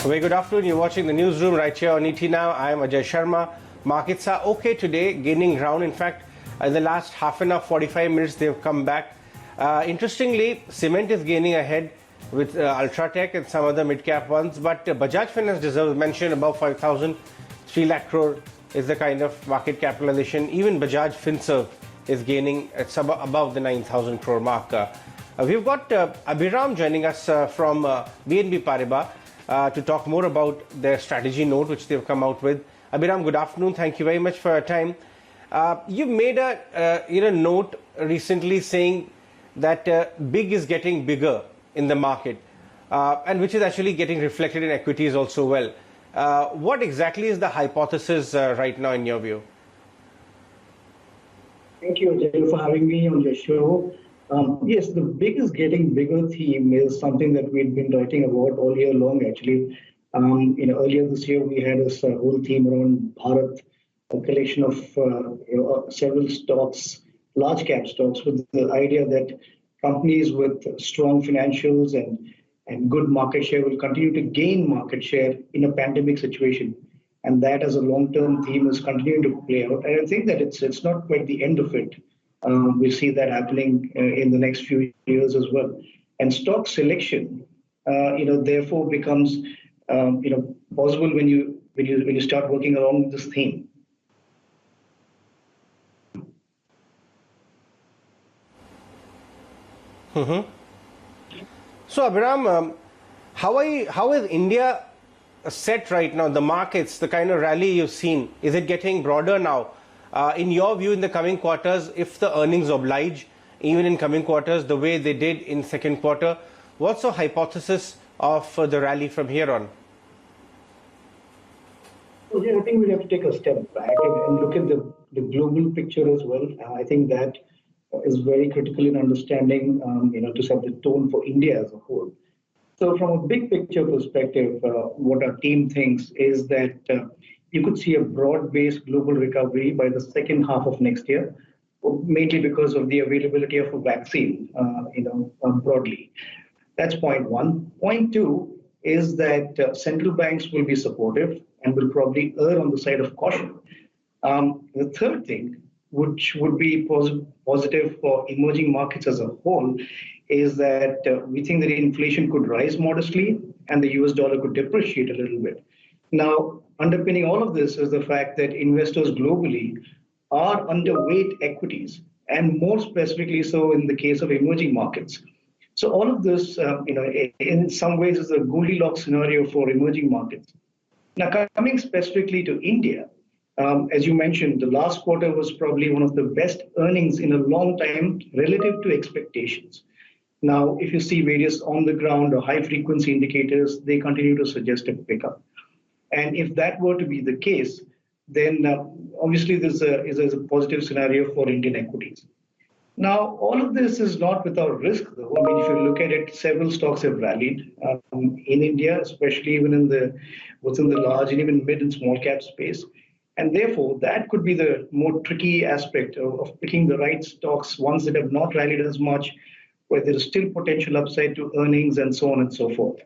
Very good afternoon. You're watching the newsroom right here on ET Now. I am Ajaya Sharma. Markets are okay today, gaining ground. In fact, in the last half an hour, 45 minutes, they've come back. Interestingly, cement is gaining ahead with Ultratech and some other mid-cap ones. But Bajaj Finance deserves mention. Above 5,000, 3 lakh crore is the kind of market capitalization. Even Bajaj Finserv is gaining above the 9,000 crore mark. We've got Abhiram joining us from BNP Paribas. To talk more about their strategy note which they've come out with. Abhiram, good afternoon. Thank you very much for your time. You've made a note recently saying that big is getting bigger in the market, and which is actually getting reflected in equities also well. What exactly is the hypothesis right now in your view? Thank you, Ajay, for having me on your show. Yes, the big is getting bigger theme is something that we've been writing about all year long, actually. Earlier this year, we had this whole theme around Bharat, a collection of several stocks, large cap stocks, with the idea that companies with strong financials and good market share will continue to gain market share in a pandemic situation. And that as a long-term theme is continuing to play out. And I think that it's not quite the end of it. We see that happening in the next few years as well. And stock selection, therefore becomes, possible when you start working along this theme. Mm-hmm. So, Abhiram, how is India set right now? The markets, the kind of rally you've seen, is it getting broader now? In your view, in the coming quarters, if the earnings oblige, even in coming quarters, the way they did in second quarter, what's the hypothesis of the rally from here on? Well, yeah, I think we have to take a step back and look at the global picture as well. I think that is very critical in understanding, to set the tone for India as a whole. So from a big picture perspective, what our team thinks is that you could see a broad-based global recovery by the second half of next year, mainly because of the availability of a vaccine, broadly. That's point one. Point two is that central banks will be supportive and will probably err on the side of caution. The third thing, which would be positive for emerging markets as a whole, is that we think that inflation could rise modestly and the US dollar could depreciate a little bit. Now, underpinning all of this is the fact that investors globally are underweight equities, and more specifically so in the case of emerging markets. So all of this, in some ways is a Goldilocks scenario for emerging markets. Now, coming specifically to India, as you mentioned, the last quarter was probably one of the best earnings in a long time relative to expectations. Now, if you see various on-the-ground or high-frequency indicators, they continue to suggest a pickup. And if that were to be the case, then obviously this is a positive scenario for Indian equities. Now, all of this is not without risk, though. I mean, if you look at it, several stocks have rallied in India, especially even within the large and even mid and small cap space. And therefore, that could be the more tricky aspect of picking the right stocks, ones that have not rallied as much, where there is still potential upside to earnings and so on and so forth.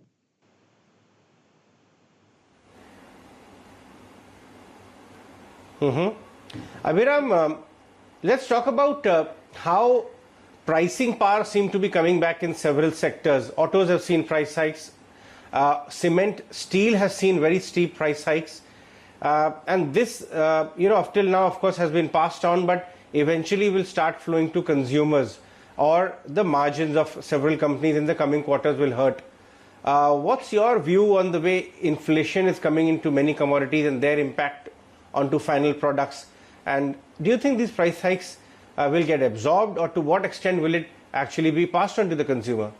Mm-hmm. Abhiram, let's talk about how pricing power seems to be coming back in several sectors. Autos have seen price hikes. Cement, steel has seen very steep price hikes. And this, up till now, of course, has been passed on, but eventually will start flowing to consumers, or the margins of several companies in the coming quarters will hurt. What's your view on the way inflation is coming into many commodities and their impact onto final products? And do you think these price hikes will get absorbed, or to what extent will it actually be passed on to the consumer?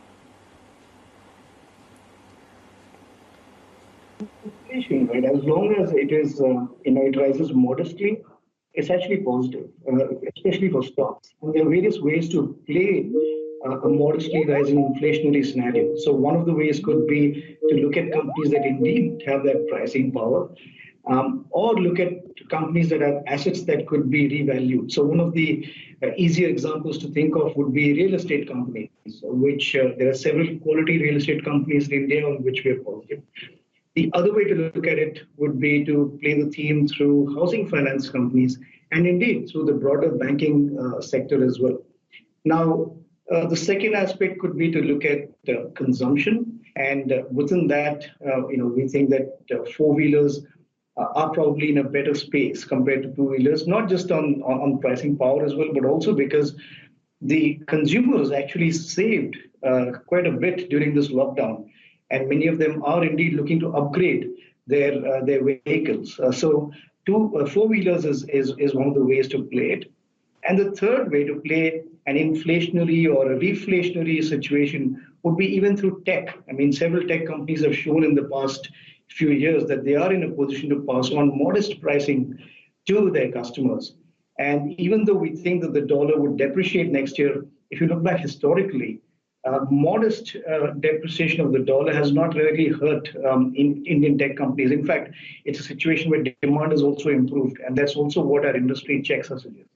Inflation, right? As long as it is, it rises modestly, it's actually positive, especially for stocks. And there are various ways to play a modestly rising inflationary scenario. So one of the ways could be to look at companies that indeed have that pricing power, or look at companies that have assets that could be revalued. So one of the easier examples to think of would be real estate companies, which there are several quality real estate companies in India on which we are positive. The other way to look at it would be to play the theme through housing finance companies and indeed through the broader banking sector as well. Now, the second aspect could be to look at consumption, and within that, we think that four-wheelers are probably in a better space compared to two-wheelers, not just on pricing power as well, but also because the consumers actually saved quite a bit during this lockdown, and many of them are indeed looking to upgrade their vehicles. So, four-wheelers is one of the ways to play it. And the third way to play an inflationary or a reflationary situation would be even through tech. I mean, several tech companies have shown in the past few years that they are in a position to pass on modest pricing to their customers. And even though we think that the dollar would depreciate next year, if you look back historically, modest depreciation of the dollar has not really hurt in Indian tech companies. In fact, it's a situation where demand has also improved, and that's also what our industry checks are suggesting.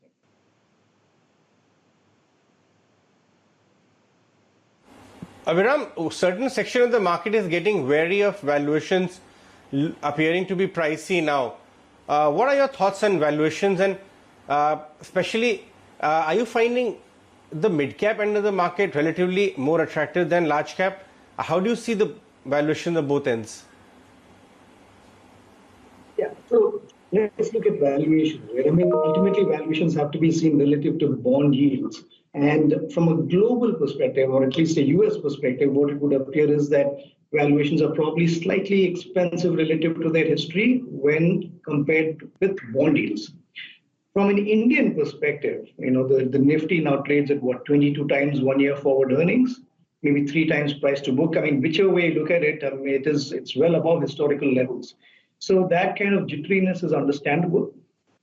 Abhiram, certain section of the market is getting wary of valuations appearing to be pricey now. What are your thoughts on valuations, and especially are you finding the mid-cap end of the market relatively more attractive than large cap? How do you see the valuation of both ends? Yeah, so let's look at valuations, right? I mean, ultimately, valuations have to be seen relative to bond yields. And from a global perspective, or at least a US perspective, what it would appear is that valuations are probably slightly expensive relative to their history when compared with bond yields. From an Indian perspective, the Nifty now trades at what, 22 times 1 year forward earnings, maybe 3 times price to book. I mean, whichever way you look at it, I mean, it's well above historical levels. So that kind of jitteriness is understandable.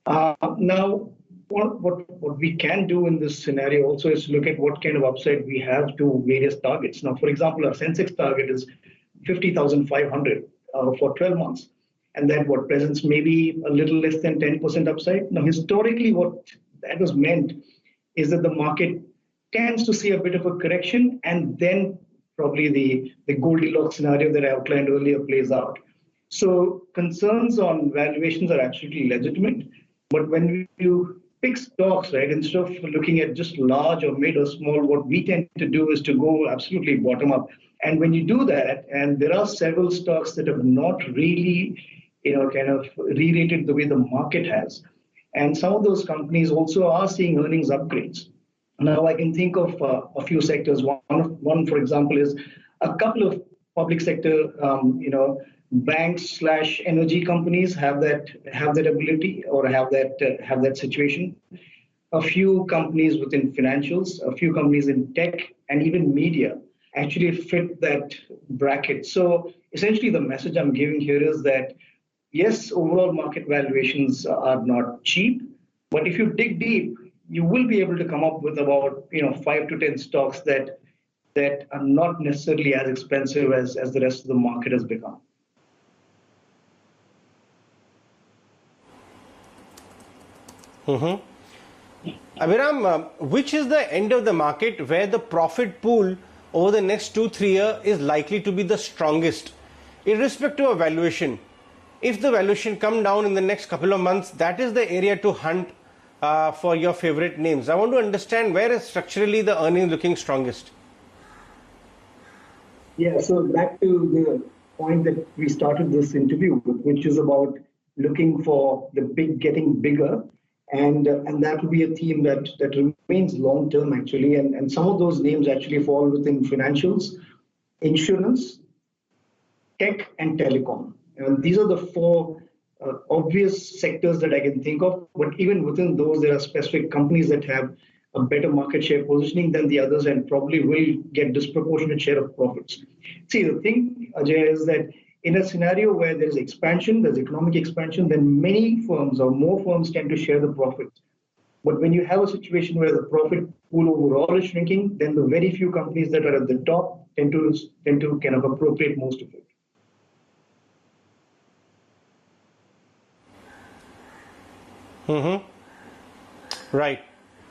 Now, what we can do in this scenario also is look at what kind of upside we have to various targets. Now, for example, our Sensex target is 50,500 for 12 months. And that what presents maybe a little less than 10% upside. Now, historically, what that was meant is that the market tends to see a bit of a correction, and then probably the Goldilocks scenario that I outlined earlier plays out. So concerns on valuations are absolutely legitimate, but when you pick stocks, right, instead of looking at just large or mid or small, what we tend to do is to go absolutely bottom up. And when you do that, and there are several stocks that have not really, kind of re-rated the way the market has. And some of those companies also are seeing earnings upgrades. Now, I can think of a few sectors. One, for example, is a couple of public sector, banks/energy companies have that ability or have that situation. A few companies within financials, a few companies in tech, and even media actually fit that bracket. So essentially, the message I'm giving here is that yes, overall market valuations are not cheap, but if you dig deep, you will be able to come up with about 5 to 10 stocks that are not necessarily as expensive as the rest of the market has become. Abhiram, which is the end of the market where the profit pool over the next 2-3 years is likely to be the strongest, irrespective of valuation? If the valuation come down in the next couple of months, that is the area to hunt for your favorite names. I want to understand where is structurally the earnings looking strongest. Yeah, so back to the point that we started this interview with, which is about looking for the big getting bigger. And that will be a theme that remains long term, actually. And some of those names actually fall within financials, insurance, tech, and telecom. And these are the four obvious sectors that I can think of. But even within those, there are specific companies that have a better market share positioning than the others and probably will get disproportionate share of profits. See, the thing, Ajay, is that in a scenario where there is expansion, there's economic expansion, then many firms or more firms tend to share the profits. But when you have a situation where the profit pool overall is shrinking, then the very few companies that are at the top tend to kind of appropriate most of it. Right.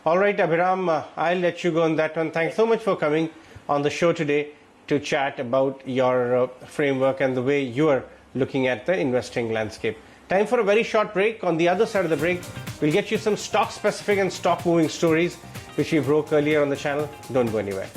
All right, Abhiram, I'll let you go on that one. Thanks so much for coming on the show today to chat about your framework and the way you are looking at the investing landscape. Time for a very short break. On the other side of the break, we'll get you some stock specific and stock moving stories which we broke earlier on the channel. Don't go anywhere.